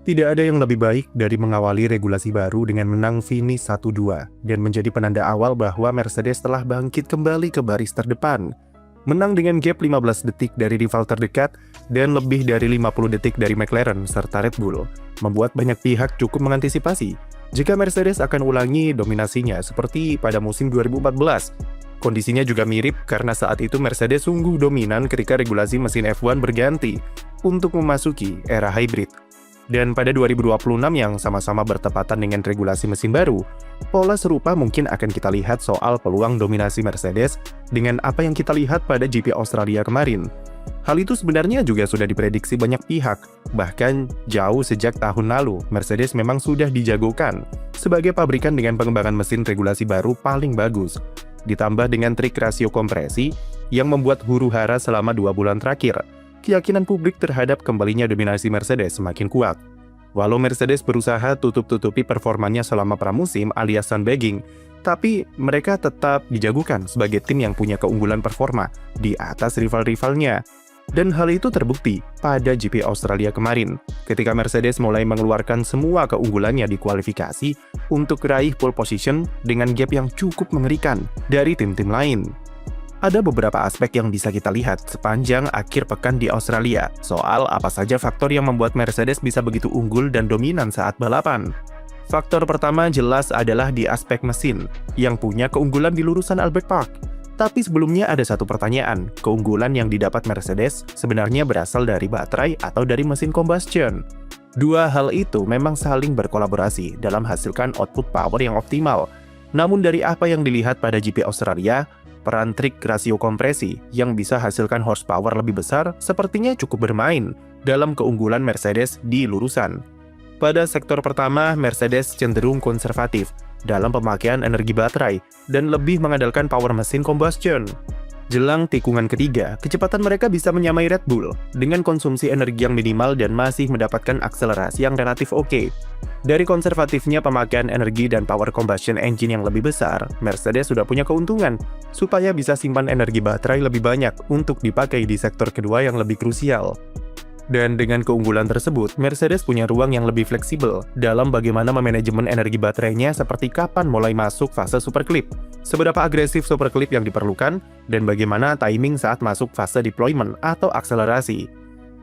Tidak ada yang lebih baik dari mengawali regulasi baru dengan menang finish 1-2 dan menjadi penanda awal bahwa Mercedes telah bangkit kembali ke baris terdepan. Menang dengan gap 15 detik dari rival terdekat dan lebih dari 50 detik dari McLaren serta Red Bull, membuat banyak pihak cukup mengantisipasi jika Mercedes akan ulangi dominasinya seperti pada musim 2014. Kondisinya juga mirip karena saat itu Mercedes sungguh dominan ketika regulasi mesin F1 berganti untuk memasuki era hybrid. Dan pada 2026 yang sama-sama bertepatan dengan regulasi mesin baru, pola serupa mungkin akan kita lihat soal peluang dominasi Mercedes dengan apa yang kita lihat pada GP Australia kemarin. Hal itu sebenarnya juga sudah diprediksi banyak pihak, bahkan jauh sejak tahun lalu, Mercedes memang sudah dijagokan sebagai pabrikan dengan pengembangan mesin regulasi baru paling bagus, ditambah dengan trik rasio kompresi yang membuat huru-hara selama 2 bulan terakhir. Keyakinan publik terhadap kembalinya dominasi Mercedes semakin kuat. Walau Mercedes berusaha tutup-tutupi performanya selama pramusim alias sandbagging, tapi mereka tetap dijagokan sebagai tim yang punya keunggulan performa di atas rival-rivalnya. Dan hal itu terbukti pada GP Australia kemarin, ketika Mercedes mulai mengeluarkan semua keunggulannya di kualifikasi untuk raih pole position dengan gap yang cukup mengerikan dari tim-tim lain. Ada beberapa aspek yang bisa kita lihat sepanjang akhir pekan di Australia soal apa saja faktor yang membuat Mercedes bisa begitu unggul dan dominan saat balapan. Faktor pertama jelas adalah di aspek mesin, yang punya keunggulan di lurusan Albert Park. Tapi sebelumnya ada satu pertanyaan, keunggulan yang didapat Mercedes sebenarnya berasal dari baterai atau dari mesin combustion? Dua hal itu memang saling berkolaborasi dalam menghasilkan output power yang optimal. Namun dari apa yang dilihat pada GP Australia, peran trik rasio kompresi yang bisa hasilkan horsepower lebih besar sepertinya cukup bermain dalam keunggulan Mercedes di lurusan. Pada sektor pertama, Mercedes cenderung konservatif dalam pemakaian energi baterai dan lebih mengandalkan power mesin combustion. Jelang tikungan ketiga, kecepatan mereka bisa menyamai Red Bull dengan konsumsi energi yang minimal dan masih mendapatkan akselerasi yang relatif oke. Dari konservatifnya pemakaian energi dan power combustion engine yang lebih besar, Mercedes sudah punya keuntungan supaya bisa simpan energi baterai lebih banyak untuk dipakai di sektor kedua yang lebih krusial. Dan dengan keunggulan tersebut, Mercedes punya ruang yang lebih fleksibel dalam bagaimana memanajemen energi baterainya seperti kapan mulai masuk fase superclip, seberapa agresif superclip yang diperlukan, dan bagaimana timing saat masuk fase deployment atau akselerasi.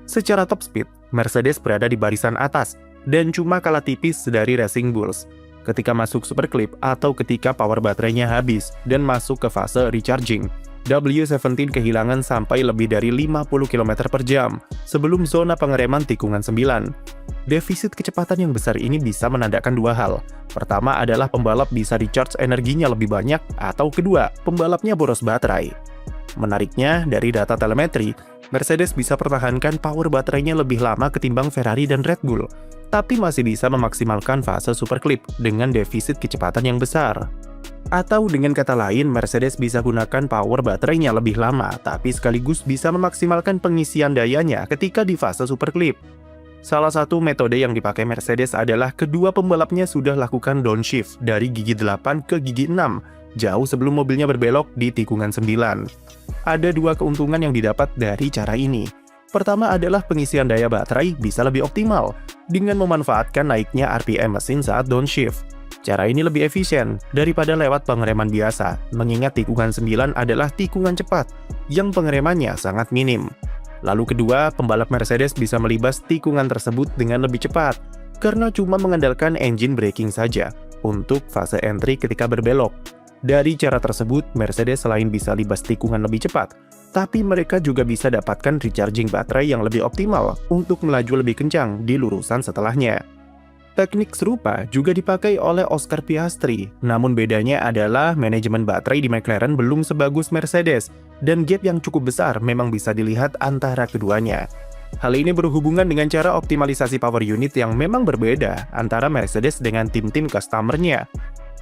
Secara top speed, Mercedes berada di barisan atas dan cuma kalah tipis dari Racing Bulls ketika masuk superclip atau ketika power baterainya habis dan masuk ke fase recharging. W17 kehilangan sampai lebih dari 50 km per jam sebelum zona pengereman tikungan 9. Defisit kecepatan yang besar ini bisa menandakan dua hal. Pertama adalah pembalap bisa recharge energinya lebih banyak, atau kedua, pembalapnya boros baterai. Menariknya, dari data telemetri, Mercedes bisa pertahankan power baterainya lebih lama ketimbang Ferrari dan Red Bull, tapi masih bisa memaksimalkan fase superclip dengan defisit kecepatan yang besar. Atau dengan kata lain, Mercedes bisa gunakan power baterainya lebih lama, tapi sekaligus bisa memaksimalkan pengisian dayanya ketika di fase superclip. Salah satu metode yang dipakai Mercedes adalah kedua pembalapnya sudah lakukan downshift dari gigi 8 ke gigi 6, jauh sebelum mobilnya berbelok di tikungan 9. Ada dua keuntungan yang didapat dari cara ini. Pertama adalah pengisian daya baterai bisa lebih optimal dengan memanfaatkan naiknya RPM mesin saat downshift. Cara ini lebih efisien daripada lewat pengereman biasa, mengingat tikungan 9 adalah tikungan cepat yang pengeremannya sangat minim. Lalu kedua, pembalap Mercedes bisa melibas tikungan tersebut dengan lebih cepat, karena cuma mengandalkan engine braking saja untuk fase entry ketika berbelok. Dari cara tersebut, Mercedes selain bisa libas tikungan lebih cepat, tapi mereka juga bisa dapatkan recharging baterai yang lebih optimal untuk melaju lebih kencang di lurusan setelahnya. Teknik serupa juga dipakai oleh Oscar Piastri, namun bedanya adalah manajemen baterai di McLaren belum sebagus Mercedes, dan gap yang cukup besar memang bisa dilihat antara keduanya. Hal ini berhubungan dengan cara optimalisasi power unit yang memang berbeda antara Mercedes dengan tim-tim customer-nya.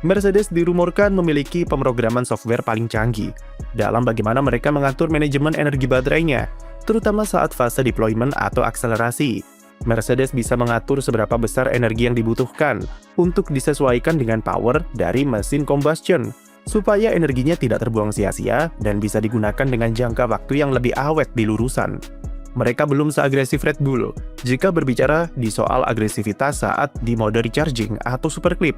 Mercedes dirumorkan memiliki pemrograman software paling canggih dalam bagaimana mereka mengatur manajemen energi baterainya, terutama saat fase deployment atau akselerasi. Mercedes bisa mengatur seberapa besar energi yang dibutuhkan untuk disesuaikan dengan power dari mesin combustion, supaya energinya tidak terbuang sia-sia dan bisa digunakan dengan jangka waktu yang lebih awet di lurusan. mereka belum seagresif Red Bull jika berbicara di soal agresivitas saat di mode recharging atau super clip.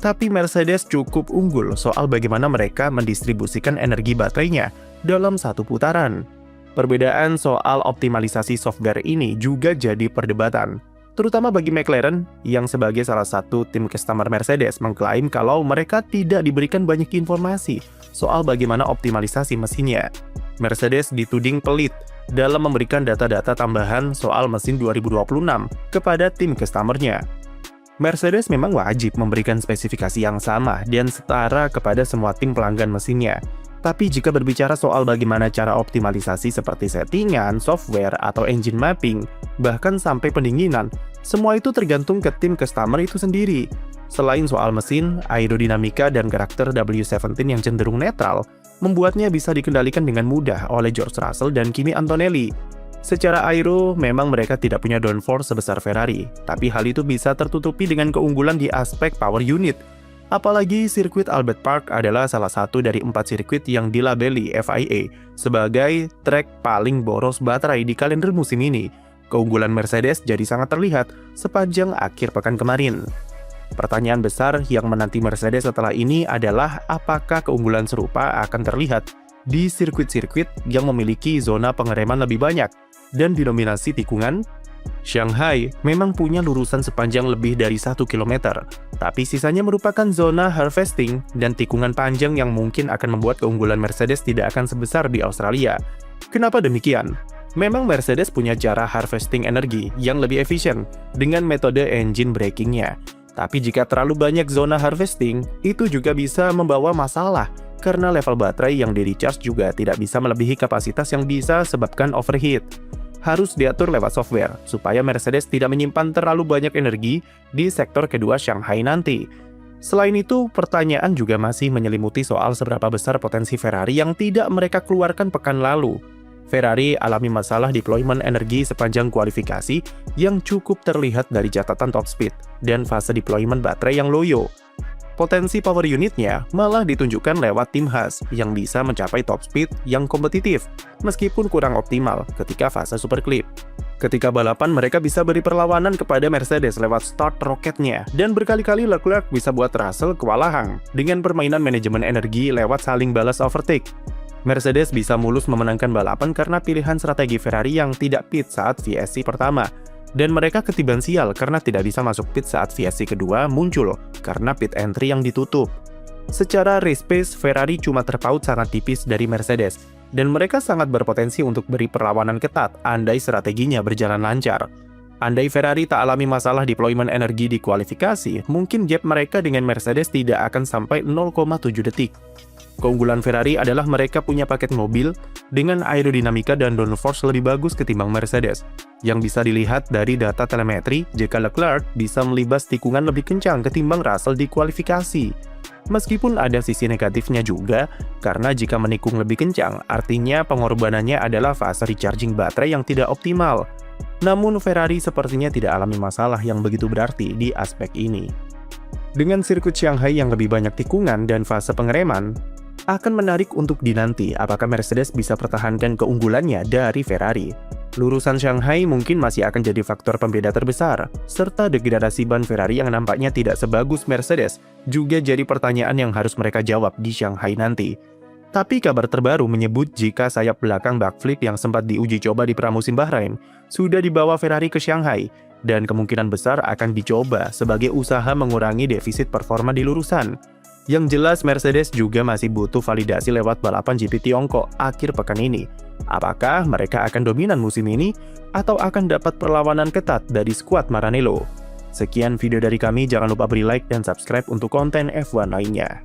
Tapi Mercedes cukup unggul soal bagaimana mereka mendistribusikan energi baterainya dalam satu putaran. Perbedaan soal optimalisasi software ini juga jadi perdebatan, terutama bagi McLaren yang sebagai salah satu tim customer Mercedes mengklaim kalau mereka tidak diberikan banyak informasi soal bagaimana optimalisasi mesinnya. Mercedes dituding pelit dalam memberikan data-data tambahan soal mesin 2026 kepada tim customer-nya. Mercedes memang wajib memberikan spesifikasi yang sama dan setara kepada semua tim pelanggan mesinnya. Tapi jika berbicara soal bagaimana cara optimalisasi seperti settingan, software, atau engine mapping, bahkan sampai pendinginan, semua itu tergantung ke tim customer itu sendiri. Selain soal mesin, aerodinamika dan karakter W17 yang cenderung netral, membuatnya bisa dikendalikan dengan mudah oleh George Russell dan Kimi Antonelli. Secara aero, memang mereka tidak punya downforce sebesar Ferrari, tapi hal itu bisa tertutupi dengan keunggulan di aspek power unit. Apalagi sirkuit Albert Park adalah salah satu dari 4 sirkuit yang dilabeli FIA sebagai trek paling boros baterai di kalender musim ini. Keunggulan Mercedes jadi sangat terlihat sepanjang akhir pekan kemarin. Pertanyaan besar yang menanti Mercedes setelah ini adalah apakah keunggulan serupa akan terlihat di sirkuit-sirkuit yang memiliki zona pengereman lebih banyak dan didominasi tikungan. Shanghai memang punya lurusan sepanjang lebih dari 1 km, tapi sisanya merupakan zona harvesting dan tikungan panjang yang mungkin akan membuat keunggulan Mercedes tidak akan sebesar di Australia. Kenapa demikian? Memang Mercedes punya cara harvesting energi yang lebih efisien dengan metode engine braking-nya. Tapi jika terlalu banyak zona harvesting, itu juga bisa membawa masalah karena level baterai yang di-recharge juga tidak bisa melebihi kapasitas yang bisa sebabkan overheat. Harus diatur lewat software, supaya Mercedes tidak menyimpan terlalu banyak energi di sektor kedua Shanghai nanti. Selain itu, pertanyaan juga masih menyelimuti soal seberapa besar potensi Ferrari yang tidak mereka keluarkan pekan lalu. Ferrari alami masalah deployment energi sepanjang kualifikasi yang cukup terlihat dari catatan top speed dan fase deployment baterai yang loyo. Potensi power unitnya malah ditunjukkan lewat tim Haas yang bisa mencapai top speed yang kompetitif meskipun kurang optimal ketika fase super clip. Ketika balapan mereka bisa beri perlawanan kepada Mercedes lewat start roketnya dan berkali-kali Leclerc bisa buat Russell kewalahan dengan permainan manajemen energi lewat saling balas overtake. Mercedes bisa mulus memenangkan balapan karena pilihan strategi Ferrari yang tidak pit saat VSC pertama, dan mereka ketiban sial karena tidak bisa masuk pit saat VSC kedua muncul karena pit entry yang ditutup. Secara race pace, Ferrari cuma terpaut sangat tipis dari Mercedes, dan mereka sangat berpotensi untuk beri perlawanan ketat andai strateginya berjalan lancar. Andai Ferrari tak alami masalah deployment energi di kualifikasi, mungkin gap mereka dengan Mercedes tidak akan sampai 0,7 detik. Keunggulan Ferrari adalah mereka punya paket mobil dengan aerodinamika dan downforce lebih bagus ketimbang Mercedes, yang bisa dilihat dari data telemetri jika Leclerc bisa melibas tikungan lebih kencang ketimbang Russell di kualifikasi. Meskipun ada sisi negatifnya juga, karena jika menikung lebih kencang, artinya pengorbanannya adalah fase recharging baterai yang tidak optimal. Namun Ferrari sepertinya tidak alami masalah yang begitu berarti di aspek ini. Dengan sirkuit Shanghai yang lebih banyak tikungan dan fase pengereman, akan menarik untuk dinanti apakah Mercedes bisa pertahankan keunggulannya dari Ferrari. Lurusan Shanghai mungkin masih akan jadi faktor pembeda terbesar, serta degradasi ban Ferrari yang nampaknya tidak sebagus Mercedes juga jadi pertanyaan yang harus mereka jawab di Shanghai nanti. Tapi kabar terbaru menyebut jika sayap belakang backflip yang sempat diuji coba di pramusim Bahrain sudah dibawa Ferrari ke Shanghai dan kemungkinan besar akan dicoba sebagai usaha mengurangi defisit performa di lurusan. Yang jelas Mercedes juga masih butuh validasi lewat balapan GP Tiongkok akhir pekan ini. Apakah mereka akan dominan musim ini atau akan dapat perlawanan ketat dari skuad Maranello? Sekian video dari kami, jangan lupa beri like dan subscribe untuk konten F1 lainnya.